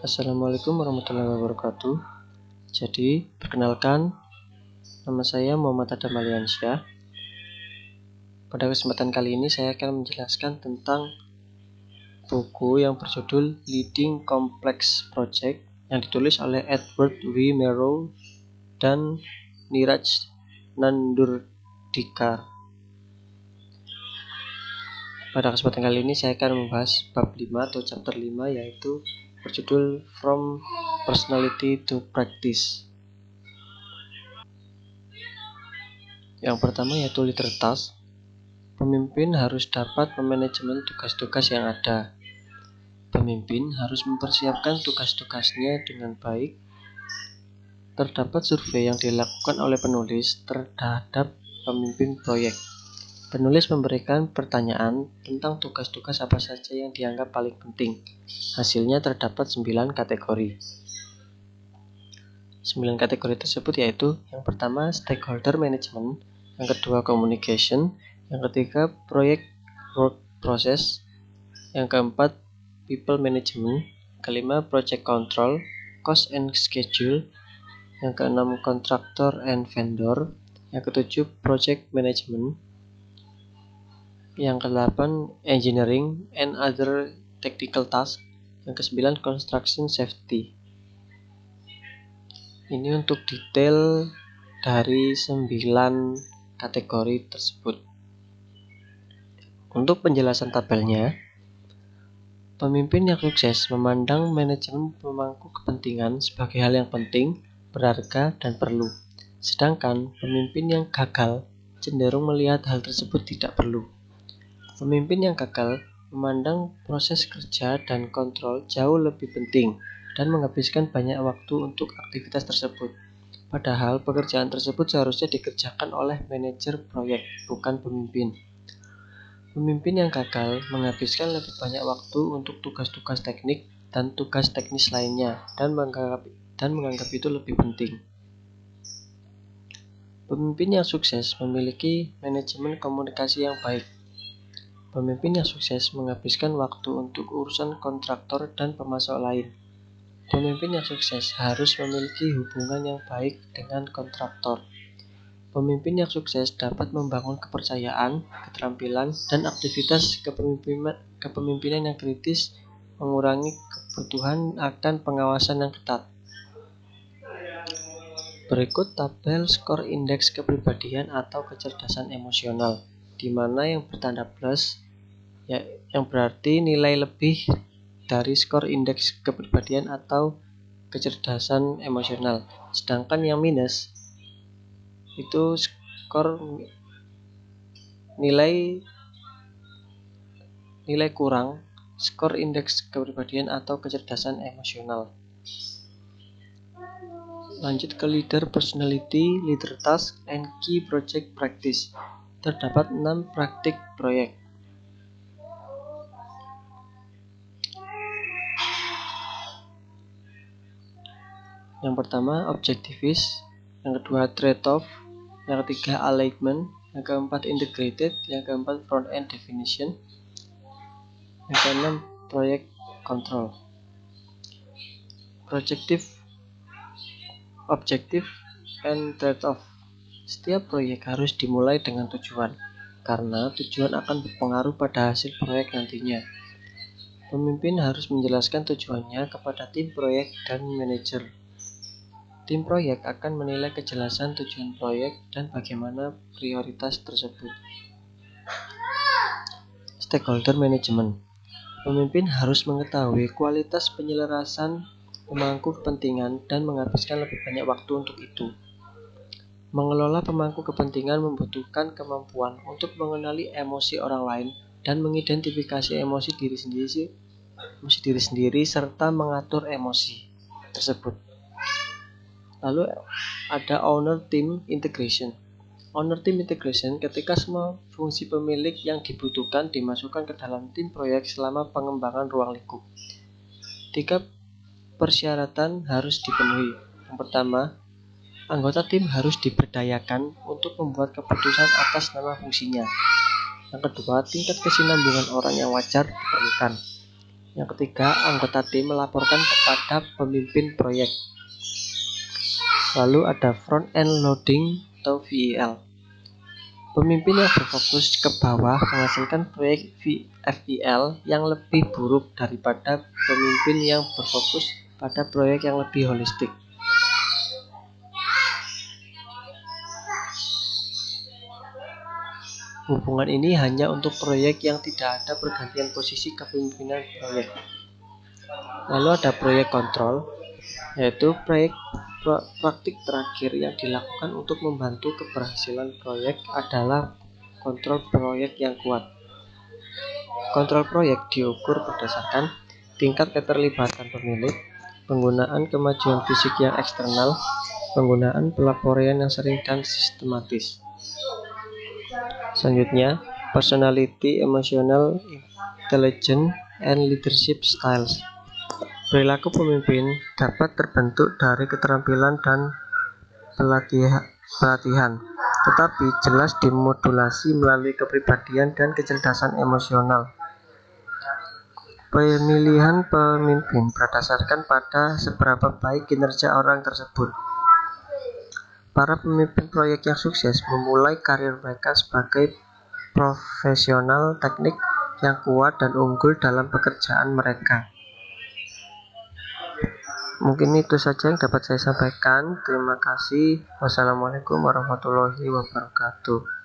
Assalamualaikum warahmatullahi wabarakatuh. Jadi, perkenalkan, nama saya Muhammad Adam Aliansyah. Pada kesempatan kali ini saya akan menjelaskan tentang buku yang berjudul Leading Complex Project yang ditulis oleh Edward W. Murrow dan Niraj Nandurdikar. Pada kesempatan kali ini saya akan membahas bab 5 atau chapter 5, yaitu berjudul From Personality to Practice. Yang pertama yaitu leader task. Pemimpin harus dapat memanajemen tugas-tugas yang ada. Pemimpin harus mempersiapkan tugas-tugasnya dengan baik. Terdapat survei yang dilakukan oleh penulis terhadap pemimpin proyek. Penulis memberikan pertanyaan tentang tugas-tugas apa saja yang dianggap paling penting. Hasilnya terdapat 9 kategori. 9 kategori tersebut yaitu: yang pertama stakeholder management, yang kedua communication, yang ketiga project work process, yang keempat people management, kelima project control, cost and schedule, yang keenam contractor and vendor, yang ketujuh project management, yang kedelapan engineering and other technical tasks, yang kesembilan construction safety. Ini untuk detail dari 9 kategori tersebut. Untuk penjelasan tabelnya, pemimpin yang sukses memandang manajemen pemangku kepentingan sebagai hal yang penting, berharga, dan perlu. Sedangkan pemimpin yang gagal cenderung melihat hal tersebut tidak perlu. Pemimpin yang gagal memandang proses kerja dan kontrol jauh lebih penting dan menghabiskan banyak waktu untuk aktivitas tersebut. Padahal pekerjaan tersebut seharusnya dikerjakan oleh manajer proyek, bukan pemimpin. Pemimpin yang gagal menghabiskan lebih banyak waktu untuk tugas-tugas teknik dan tugas teknis lainnya dan menganggap itu lebih penting. Pemimpin yang sukses memiliki manajemen komunikasi yang baik. Pemimpin yang sukses menghabiskan waktu untuk urusan kontraktor dan pemasok lain. Pemimpin yang sukses harus memiliki hubungan yang baik dengan kontraktor. Pemimpin yang sukses dapat membangun kepercayaan, keterampilan, dan aktivitas kepemimpinan yang kritis, mengurangi kebutuhan akan pengawasan yang ketat. Berikut tabel skor indeks kepribadian atau kecerdasan emosional, di mana yang bertanda plus yang berarti nilai lebih dari skor indeks kepribadian atau kecerdasan emosional. Sedangkan yang minus itu skor nilai kurang skor indeks kepribadian atau kecerdasan emosional. Lanjut ke leader personality, leader task, and key project practice. Terdapat 6 praktik proyek. Yang pertama objectivist, yang kedua trade-off, yang ketiga alignment, yang keempat integrated, yang keempat front-end definition, yang keenam project control. Objective and trade-off. Setiap proyek harus dimulai dengan tujuan, karena tujuan akan berpengaruh pada hasil proyek nantinya. Pemimpin harus menjelaskan tujuannya kepada tim proyek dan manajer. Tim proyek akan menilai kejelasan tujuan proyek dan bagaimana prioritas tersebut. Stakeholder management. Pemimpin harus mengetahui kualitas penyelarasan pemangku kepentingan dan menghabiskan lebih banyak waktu untuk itu. Mengelola pemangku kepentingan membutuhkan kemampuan untuk mengenali emosi orang lain dan mengidentifikasi emosi diri sendiri serta mengatur emosi tersebut. Lalu ada owner team integration. Owner team integration ketika semua fungsi pemilik yang dibutuhkan dimasukkan ke dalam tim proyek selama pengembangan ruang lingkup. 3 persyaratan harus dipenuhi. Yang pertama, anggota tim harus diberdayakan untuk membuat keputusan atas nama fungsinya. Yang kedua, tingkat kesinambungan orang yang wajar diperlukan. Yang ketiga, anggota tim melaporkan kepada pemimpin proyek. Lalu ada front end loading atau VEL. Pemimpin yang berfokus ke bawah menghasilkan proyek FEL yang lebih buruk daripada pemimpin yang berfokus pada proyek yang lebih holistik. Hubungan ini hanya untuk proyek yang tidak ada pergantian posisi kepemimpinan proyek. Lalu ada proyek kontrol, yaitu praktik terakhir yang dilakukan untuk membantu keberhasilan proyek adalah kontrol proyek yang kuat. Kontrol proyek diukur berdasarkan tingkat keterlibatan pemilik, penggunaan kemajuan fisik yang eksternal, penggunaan pelaporan yang sering dan sistematis. Selanjutnya, personality, emotional intelligence, and leadership styles. Perilaku pemimpin dapat terbentuk dari keterampilan dan pelatihan, tetapi jelas dimodulasi melalui kepribadian dan kecerdasan emosional. Pemilihan pemimpin berdasarkan pada seberapa baik kinerja orang tersebut. Para pemimpin proyek yang sukses memulai karir mereka sebagai profesional teknik yang kuat dan unggul dalam pekerjaan mereka. Mungkin itu saja yang dapat saya sampaikan. Terima kasih. Wassalamualaikum warahmatullahi wabarakatuh.